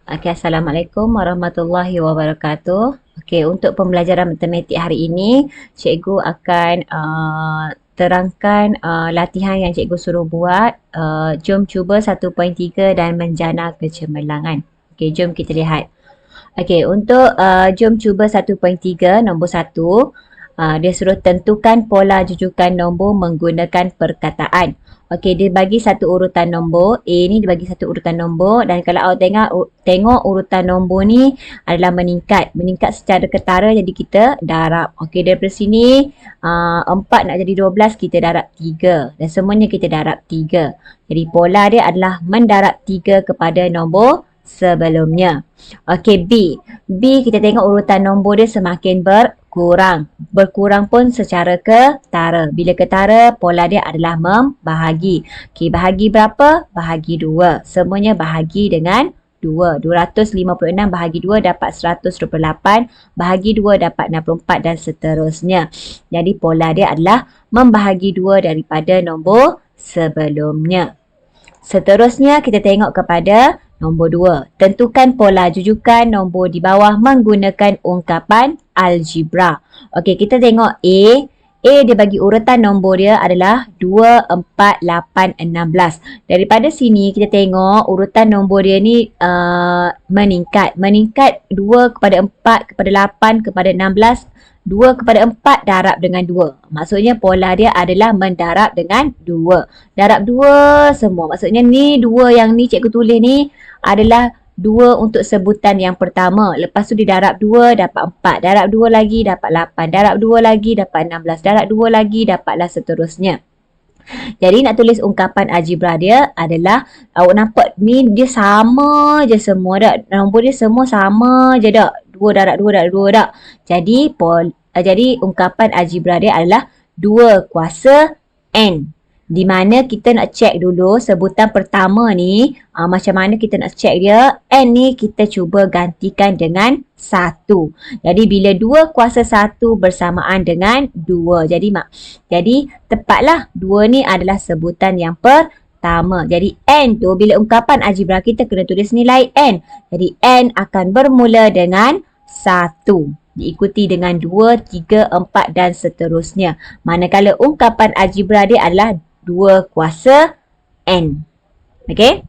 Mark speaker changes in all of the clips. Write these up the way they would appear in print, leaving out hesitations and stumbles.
Speaker 1: Okay, Assalamualaikum warahmatullahi wabarakatuh. Okay, untuk pembelajaran matematik hari ini, cikgu akan terangkan latihan yang cikgu suruh buat. Jom cuba 1.3 dan menjana kecemerlangan. Okay, jom kita lihat. Okay, untuk jom cuba 1.3 nombor 1, dia suruh tentukan pola jujukan nombor menggunakan perkataan. Okey, dia bagi satu urutan nombor. A ni dia bagi satu urutan nombor, dan kalau awak tengok urutan nombor ni adalah meningkat. Meningkat secara ketara, jadi kita darab. Okey, daripada sini 4 nak jadi 12, kita darab 3. Dan semuanya kita darab 3. Jadi pola dia adalah mendarab 3 kepada nombor sebelumnya. Okey, B. B kita tengok urutan nombor dia semakin berkurang. Berkurang pun secara ketara. Bila ketara, pola dia adalah membahagi. Okey, bahagi berapa? Bahagi 2. Semuanya bahagi dengan 2. 256 bahagi 2 dapat 128. Bahagi 2 dapat 64 dan seterusnya. Jadi pola dia adalah membahagi 2 daripada nombor sebelumnya. Seterusnya kita tengok kepada nombor 2. Tentukan pola jujukan nombor di bawah menggunakan ungkapan algebra. Okey, kita tengok A. A dia bagi urutan nombor dia adalah 2, 4, 8, 16. Daripada sini kita tengok urutan nombor dia ni meningkat. Meningkat 2 kepada 4, kepada 8, kepada 16. 2 kepada 4 darab dengan 2. Maksudnya pola dia adalah mendarab dengan 2. Darab 2 semua. Maksudnya ni 2 yang ni cikgu tulis ni adalah 2 untuk sebutan yang pertama. Lepas tu didarab 2 dapat 4. Darab 2 lagi dapat 8. Darab 2 lagi dapat 16. Darab 2 lagi dapatlah seterusnya. Jadi nak tulis ungkapan algebra dia adalah, awak nampak ni dia sama je semua dak. Nombor dia semua sama je dak. 2 darab 2 darab 2 dak. Jadi ungkapan algebra dia adalah 2 kuasa N. Di mana kita nak cek dulu sebutan pertama ni, macam mana kita nak cek dia. N ni kita cuba gantikan dengan 1. Jadi bila 2 kuasa 1 bersamaan dengan 2. Jadi tepatlah 2 ni adalah sebutan yang pertama. Jadi N tu bila ungkapan algebra kita kena tulis nilai N. Jadi N akan bermula dengan 1. Diikuti dengan 2, 3, 4 dan seterusnya. Manakala ungkapan algebra dia adalah 2 kuasa N. Okey.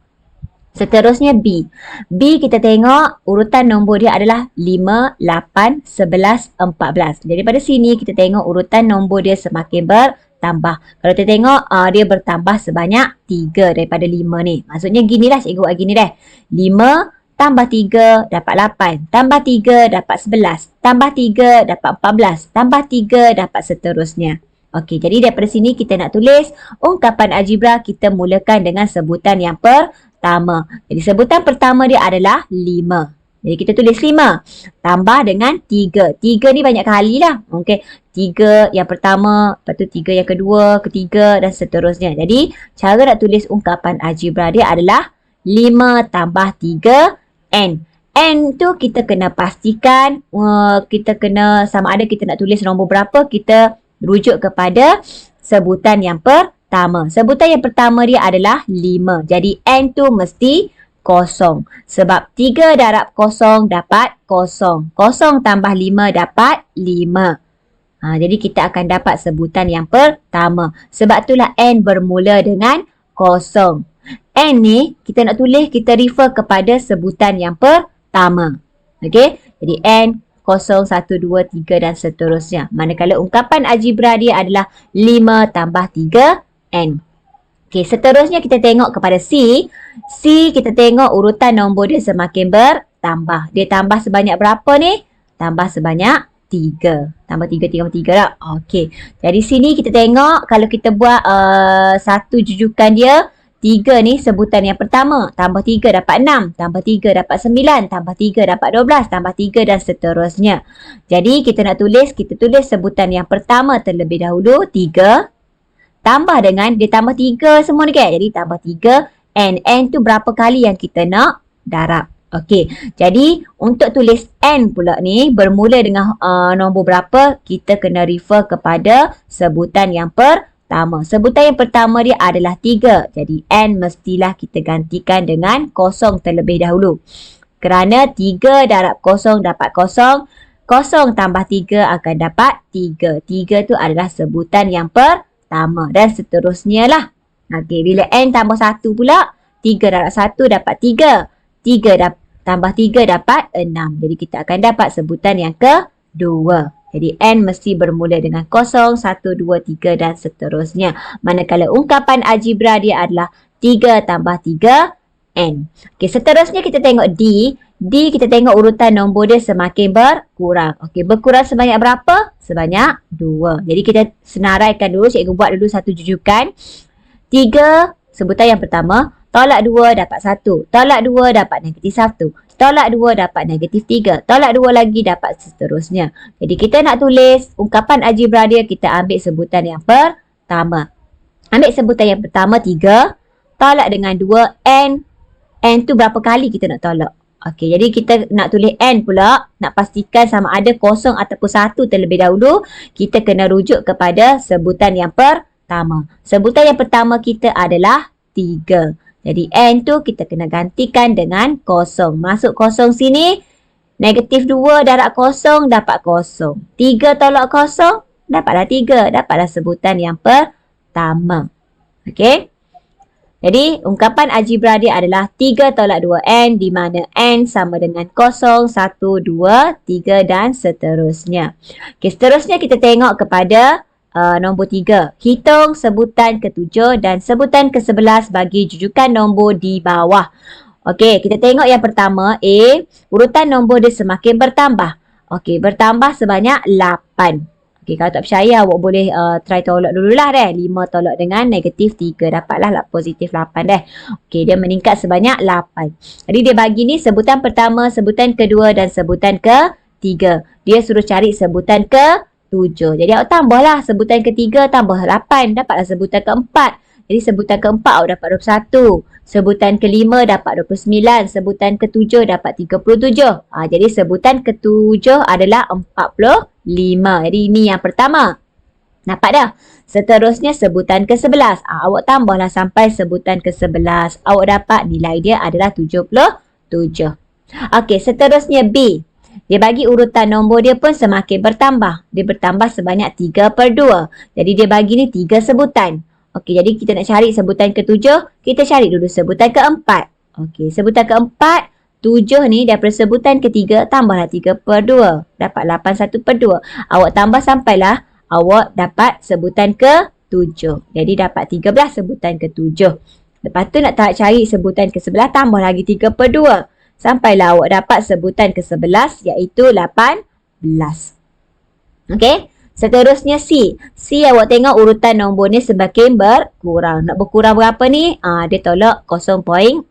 Speaker 1: Seterusnya B. B kita tengok urutan nombor dia adalah 5, 8, 11, 14. Daripada sini kita tengok urutan nombor dia semakin bertambah. Kalau kita tengok dia bertambah sebanyak 3 daripada 5 ni. Maksudnya ginilah cikgu buat gini deh. 5 tambah 3 dapat 8. Tambah 3 dapat 11. Tambah 3 dapat 14. Tambah 3 dapat seterusnya. Okey, jadi daripada sini kita nak tulis ungkapan algebra, kita mulakan dengan sebutan yang pertama. Jadi sebutan pertama dia adalah 5. Jadi kita tulis 5 tambah dengan 3. 3 ni banyak kali lah. Okey, 3 yang pertama, lepas tu 3 yang kedua, ketiga dan seterusnya. Jadi cara nak tulis ungkapan algebra dia adalah 5 tambah 3 N. N tu kita kena pastikan, kita kena sama ada kita nak tulis nombor berapa, kita rujuk kepada sebutan yang pertama. Sebutan yang pertama dia adalah 5. Jadi N tu mesti kosong. Sebab 3 darab kosong dapat kosong. Kosong tambah 5 dapat 5. Jadi kita akan dapat sebutan yang pertama. Sebab itulah N bermula dengan kosong. N ni kita nak tulis, kita refer kepada sebutan yang pertama. Okey? Jadi N 0, 1, 2, 3 dan seterusnya. Manakala ungkapan algebra dia adalah 5 tambah 3 N. Okey, seterusnya kita tengok kepada C. C kita tengok urutan nombor dia semakin bertambah. Dia tambah sebanyak berapa ni? Tambah sebanyak 3. Tambah 3, 3, 3 tak? Okey. Jadi sini kita tengok kalau kita buat satu jujukan dia, 3 ni sebutan yang pertama. Tambah 3 dapat 6. Tambah 3 dapat 9. Tambah 3 dapat 12. Tambah 3 dan seterusnya. Jadi kita nak tulis, kita tulis sebutan yang pertama terlebih dahulu. 3. Tambah dengan, dia tambah 3 semua ni kan. Jadi tambah 3. N. N tu berapa kali yang kita nak darab. Okey. Jadi untuk tulis N pula ni bermula dengan nombor berapa, kita kena refer kepada sebutan yang pertama. Sebutan yang pertama dia adalah 3. Jadi N mestilah kita gantikan dengan kosong terlebih dahulu. Kerana 3 darab kosong dapat kosong. Kosong tambah 3 akan dapat 3. 3 tu adalah sebutan yang pertama. Dan seterusnya lah. Okey, bila N tambah 1 pula, 3 darab 1 dapat 3. 3 tambah 3 dapat 6. Jadi kita akan dapat sebutan yang kedua. Jadi N mesti bermula dengan 0, 1, 2, 3 dan seterusnya. Manakala ungkapan algebra dia adalah 3 tambah 3 N. Okey, seterusnya kita tengok D. D kita tengok urutan nombor dia semakin berkurang. Okey, berkurang sebanyak berapa? Sebanyak 2. Jadi kita senaraikan dulu. Cikgu buat dulu satu jujukan. 3 sebutan yang pertama. Tolak 2 dapat 1. Tolak 2 dapat negatif 1. Tolak 2 dapat negatif 3. Tolak 2 lagi dapat seterusnya. Jadi kita nak tulis ungkapan algebra dia, kita ambil sebutan yang pertama. Ambil sebutan yang pertama 3. Tolak dengan 2 N. N tu berapa kali kita nak tolak? Okey, jadi kita nak tulis N pula. Nak pastikan sama ada 0 ataupun 1 terlebih dahulu. Kita kena rujuk kepada sebutan yang pertama. Sebutan yang pertama kita adalah 3. Jadi N tu kita kena gantikan dengan 0. Masuk 0 sini. Negatif 2 darab 0 dapat 0. 3 tolak 0 dapatlah 3. Dapatlah sebutan yang pertama. Okey. Jadi ungkapan algebra dia adalah 3 tolak 2N di mana N sama dengan 0, 1, 2, 3 dan seterusnya. Okey, seterusnya kita tengok kepada nombor 3. Hitung sebutan ke-7 dan sebutan ke-11 bagi jujukan nombor di bawah. Okey, kita tengok yang pertama A. Urutan nombor dia semakin bertambah. Okey, bertambah sebanyak 8. Okey, kalau tak percaya awak boleh try tolak dululah deh. 5 tolak dengan negatif 3. Dapatlah positif 8 deh. Okey, dia meningkat sebanyak 8. Jadi dia bagi ni sebutan pertama, sebutan kedua dan sebutan ketiga. Dia suruh cari sebutan ke 7. Jadi awak tambahlah sebutan ketiga tambah 8. Dapatlah sebutan keempat. Jadi sebutan keempat awak dapat 21. Sebutan kelima dapat 29. Sebutan ketujuh dapat 37. Jadi sebutan ketujuh adalah 45. Jadi ini yang pertama. Dapat dah. Seterusnya sebutan ke-11. Awak tambahlah sampai sebutan ke-11. Awak dapat nilai dia adalah 77. Okey, seterusnya B. Dia bagi urutan nombor dia pun semakin bertambah. Dia bertambah sebanyak 3/2. Jadi dia bagi ni 3 sebutan. Okey, jadi kita nak cari sebutan ke-7. Kita cari dulu sebutan ke-4. Okey, sebutan ke-4. 7 ni daripada sebutan ke-3 tambahlah 3/2. Dapat 8 1/2. Awak tambah sampailah awak dapat sebutan ke-7. Jadi dapat 13 sebutan ke-7. Lepas tu nak cari sebutan ke-11 tambah lagi 3/2. Sampailah awak dapat sebutan ke-11 iaitu 18. Okey. Seterusnya C. C awak tengok urutan nombor ni semakin berkurang. Nak berkurang berapa ni? Dia tolak 0.6.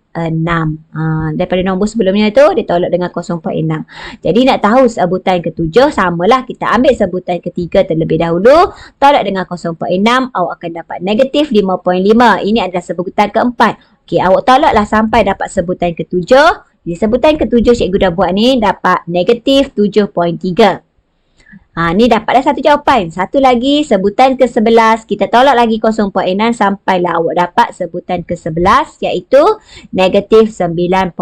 Speaker 1: Daripada nombor sebelumnya tu dia tolak dengan 0.6. Jadi nak tahu sebutan ke-7 samalah kita ambil sebutan ke-3 terlebih dahulu. Tolak dengan 0.6 awak akan dapat negatif 5.5. Ini adalah sebutan ke-4. Okey, awak tolaklah sampai dapat sebutan ke-7. Jadi sebutan ke-7 cikgu dah buat ni dapat negatif 7.3. Ni dapatlah satu jawapan. Satu lagi sebutan ke-11. Kita tolak lagi 0.6 sampailah awak dapat sebutan ke-11 iaitu negatif 9.7.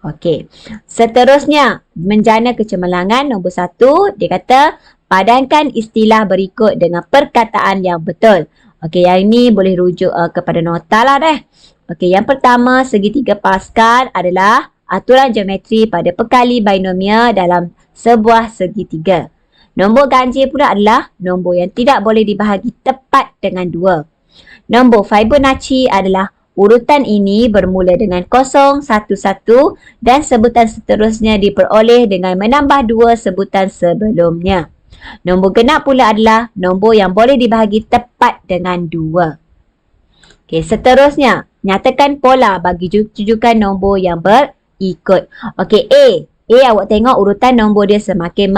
Speaker 1: Okey. Seterusnya menjana kecemerlangan nombor 1. Dia kata padankan istilah berikut dengan perkataan yang betul. Okey, yang ini boleh rujuk kepada nota lah deh. Okey, yang pertama, segitiga Pascal adalah aturan geometri pada pekali binomial dalam sebuah segitiga. Nombor ganjil pula adalah nombor yang tidak boleh dibahagi tepat dengan 2. Nombor Fibonacci adalah urutan ini bermula dengan 0, 1, 1 dan sebutan seterusnya diperoleh dengan menambah 2 sebutan sebelumnya. Nombor genap pula adalah nombor yang boleh dibahagi tepat dengan 2. Okey, seterusnya, nyatakan pola bagi jujukan nombor yang berikut. Okey, A. A awak tengok urutan nombor dia semakin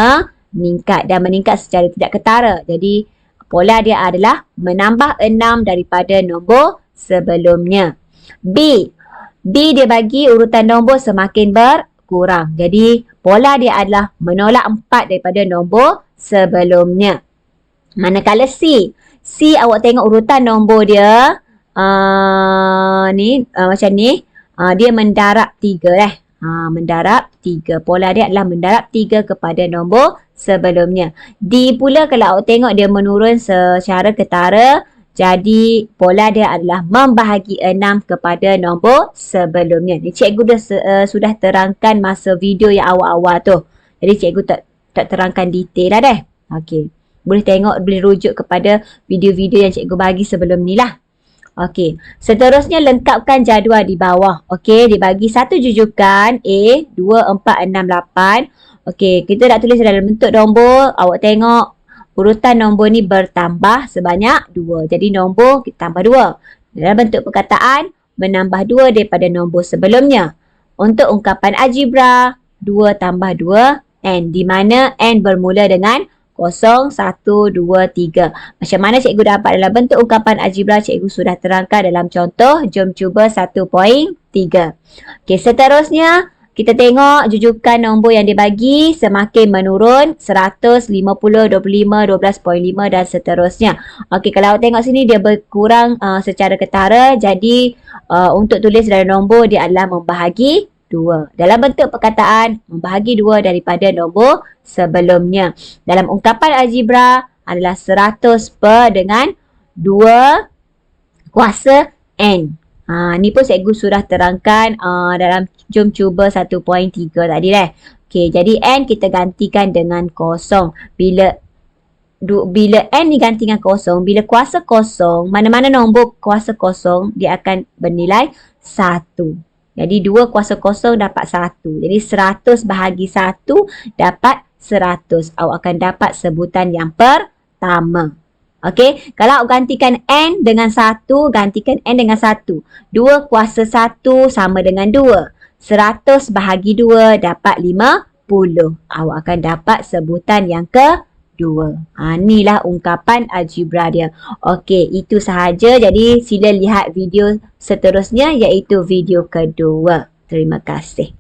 Speaker 1: meningkat dan meningkat secara tidak ketara. Jadi, pola dia adalah menambah 6 daripada nombor sebelumnya. B. B dia bagi urutan nombor semakin berkurang. Jadi, pola dia adalah menolak 4 daripada nombor sebelumnya. Manakala C. C awak tengok urutan nombor dia macam ni. Dia mendarab 3 mendarab 3. Pola dia adalah mendarab 3 kepada nombor sebelumnya. D pula kalau awak tengok dia menurun secara ketara. Jadi pola dia adalah membahagi 6 kepada nombor sebelumnya. Ni cikgu sudah terangkan masa video yang awal-awal tu. Jadi cikgu tak terangkan detail lah deh. Okey. Boleh tengok, boleh rujuk kepada video-video yang cikgu bagi sebelum ni lah. Okey, seterusnya lengkapkan jadual di bawah. Okey, dibagi satu jujukan A 2, 4, 6, 8. Okey, kita nak tulis dalam bentuk nombor. Awak tengok urutan nombor ni bertambah sebanyak 2. Jadi nombor kita tambah 2. Dalam bentuk perkataan, menambah 2 daripada nombor sebelumnya. Untuk ungkapan algebra, 2 tambah 2 N. Di mana N bermula dengan 0, 1, 2, 3. Macam mana cikgu dapat dalam bentuk ungkapan algebra, cikgu sudah terangkan dalam contoh. Jom cuba 1.3. Okey, seterusnya kita tengok jujukan nombor yang dibagi semakin menurun. 100, 50, 25, 12.5 dan seterusnya. Okey, kalau awak tengok sini dia berkurang secara ketara. Jadi untuk tulis dalam nombor dia adalah membahagi 2. Dalam bentuk perkataan, membahagi 2 daripada nombor sebelumnya. Dalam ungkapan algebra adalah 100 per dengan 2 kuasa N. Ni pun cikgu sudah terangkan dalam jom cuba 1.3 tadi deh. Okey, jadi N kita gantikan dengan 0. Bila N diganti dengan 0, bila kuasa 0, mana-mana nombor kuasa 0, dia akan bernilai 1. Jadi 2 kuasa 0 dapat 1. Jadi 100 bahagi 1 dapat 100. Awak akan dapat sebutan yang pertama. Okey, kalau awak gantikan N dengan 1, gantikan N dengan 1. 2 kuasa 1 sama dengan 2. 100 bahagi 2 dapat 50. Awak akan dapat sebutan yang kedua. Inilah ungkapan algebra dia. Okey, itu sahaja. Jadi sila lihat video seterusnya iaitu video kedua. Terima kasih.